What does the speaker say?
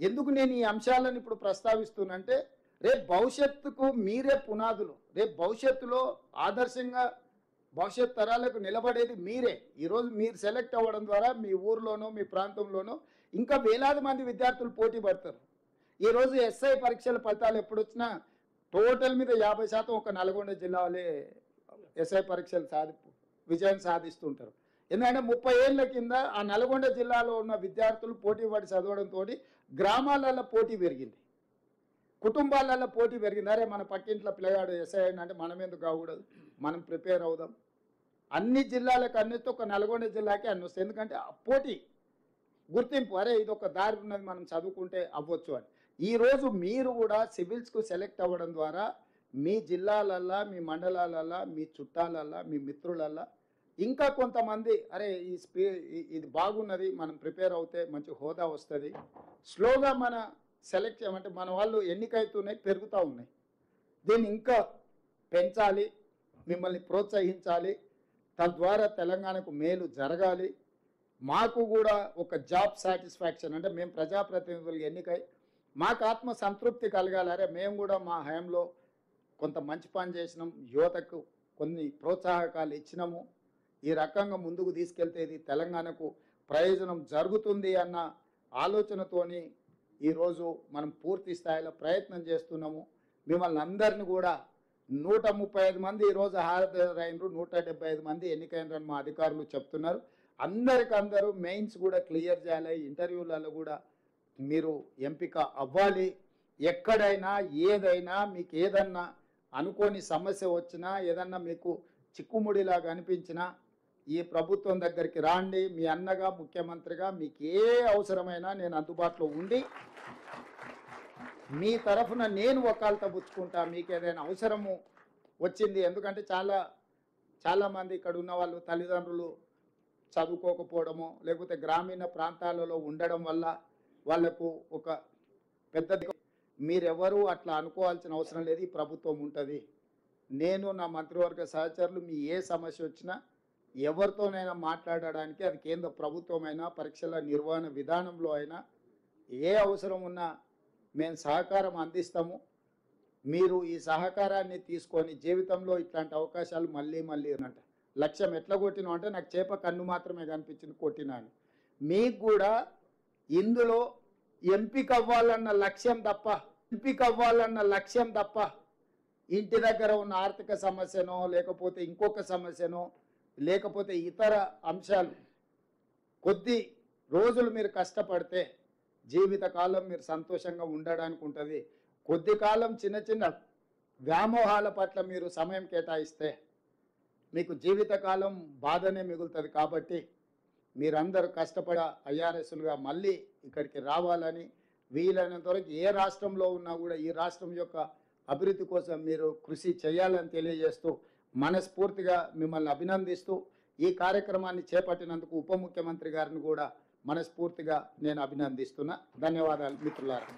ఎందుకు నేను ఈ అంశాలను ఇప్పుడు ప్రస్తావిస్తున్నంటే రేపు భవిష్యత్తుకు మీరే పునాదులు. రేపు భవిష్యత్తులో ఆదర్శంగా భవిష్యత్ తరాలకు నిలబడేది మీరే. ఈరోజు మీరు సెలెక్ట్ అవ్వడం ద్వారా మీ ఊర్లోనో మీ ప్రాంతంలోనో ఇంకా వేలాది మంది విద్యార్థులు పోటీ పడతారు. ఈరోజు ఎస్ఐ పరీక్షల ఫలితాలు ఎప్పుడు వచ్చినా టోటల్ మీద 50% ఒక నల్గొండ జిల్లాలే ఎస్ఐ పరీక్షలు విజయం సాధిస్తుంటారు. ఎందుకంటే 30 ఏళ్ల కింద ఆ నల్గొండ జిల్లాలో ఉన్న విద్యార్థులు పోటీ పడి చదవడంతో గ్రామాలలో పోటీ పెరిగింది, కుటుంబాలలో పోటీ పెరిగింది. అరే మన పక్కింట్లో పిల్లగాడు ఎస్ఐ అంటే మనం ఎందుకు కాకూడదు, మనం ప్రిపేర్ అవుదాం. అన్ని జిల్లాలకు అన్నితో ఒక నల్గొండ జిల్లాకి అన్ని వస్తాయి. ఎందుకంటే పోటీ గుర్తింపు, అరే ఇది ఒక దారి ఉన్నది మనం చదువుకుంటే అవ్వచ్చు అని. ఈరోజు మీరు కూడా సివిల్స్కు సెలెక్ట్ అవ్వడం ద్వారా మీ జిల్లాలల్లో మీ మండలాలల్లో మీ చుట్టాలల్లో మీ మిత్రులల్లో ఇంకా కొంతమంది అరే ఇది బాగున్నది మనం ప్రిపేర్ అవుతే మంచి హోదా వస్తుంది. స్లోగా మన సెలెక్ట్ చేయమంటే మన వాళ్ళు ఎన్నికైతున్నాయి పెరుగుతూ ఉన్నాయి. దీన్ని ఇంకా పెంచాలి, మిమ్మల్ని ప్రోత్సహించాలి. తద్వారా తెలంగాణకు మేలు జరగాలి. మాకు కూడా ఒక జాబ్ సాటిస్ఫాక్షన్ అంటే మేము ప్రజాప్రతినిధులు ఎన్నికై మాకు ఆత్మ సంతృప్తి కలగాలి. అరే మేము కూడా మా హయాంలో కొంత మంచి పని చేసినాం, యువతకు కొన్ని ప్రోత్సాహకాలు ఇచ్చినాము, ఈ రకంగా ముందుకు తీసుకెళ్తే ఇది తెలంగాణకు ప్రయోజనం జరుగుతుంది అన్న ఆలోచనతోని ఈరోజు మనం పూర్తి స్థాయిలో ప్రయత్నం చేస్తున్నాము. మిమ్మల్ని అందరిని కూడా 135 మంది ఈరోజు హాజరైనరు, 175 మంది ఎన్నికైనరని మా అధికారులు చెప్తున్నారు. అందరికందరూ మెయిన్స్ కూడా క్లియర్ చేయాలి. ఇంటర్వ్యూలలో కూడా మీరు ఎంపిక అవ్వాలి. ఎక్కడైనా ఏదైనా మీకు ఏదన్నా అనుకోని సమస్య వచ్చినా ఏదన్నా మీకు చిక్కుముడిలాగా అనిపించినా ఈ ప్రభుత్వం దగ్గరికి రాండి. మీ అన్నగా ముఖ్యమంత్రిగా మీకు ఏ అవసరమైనా నేను అందుబాటులో ఉండి మీ తరఫున నేను వకాల్తా పుచ్చుకుంటా. మీకు ఏదైనా అవసరము వచ్చింది, ఎందుకంటే చాలామంది ఇక్కడ ఉన్న వాళ్ళు తల్లిదండ్రులు చదువుకోకపోవడమో లేకపోతే గ్రామీణ ప్రాంతాలలో ఉండడం వల్ల వాళ్లకు ఒక పెద్ద మీరెవరూ అట్లా అనుకోవాల్సిన అవసరం లేదు. ఈ ప్రభుత్వం ఉంటుంది. నేను నా మంత్రివర్గ సహచరులు మీ ఏ సమస్య వచ్చినా ఎవరితోనైనా మాట్లాడడానికి, అది కేంద్ర ప్రభుత్వమైనా పరీక్షల నిర్వహణ విధానంలో అయినా ఏ అవసరం ఉన్నా మేము సహకారం అందిస్తాము. మీరు ఈ సహకారాన్ని తీసుకొని జీవితంలో ఇట్లాంటి అవకాశాలు మళ్ళీ అంట లక్ష్యం ఎట్లా కొట్టినా అంటే నాకు చేప కన్ను మాత్రమే కనిపించింది కొట్టినా అని. మీకు కూడా ఇందులో ఎంపిక అవ్వాలన్న లక్ష్యం తప్ప ఇంటి దగ్గర ఉన్న ఆర్థిక సమస్యనో లేకపోతే ఇంకొక సమస్యనో లేకపోతే ఇతర అంశాలు కొద్ది రోజులు మీరు కష్టపడితే జీవితకాలం మీరు సంతోషంగా ఉండడానికి ఉంటుంది. కొద్ది కాలం చిన్న చిన్న వ్యామోహాల పట్ల మీరు సమయం కేటాయిస్తే మీకు జీవితకాలం బాధనే మిగులుతుంది. కాబట్టి మీరందరూ కష్టపడి ఐఆర్ఎస్లుగా మళ్ళీ ఇక్కడికి రావాలని, వీలైనంత వరకు ఏ రాష్ట్రంలో ఉన్నా కూడా ఈ రాష్ట్రం యొక్క అభివృద్ధి కోసం మీరు కృషి చేయాలని తెలియజేస్తూ మనస్ఫూర్తిగా మిమ్మల్ని అభినందిస్తూ ఈ కార్యక్రమాన్ని చేపట్టినందుకు ఉప ముఖ్యమంత్రి గారిని కూడా మనస్ఫూర్తిగా నేను అభినందిస్తున్నా. ధన్యవాదాలు మిత్రులారా.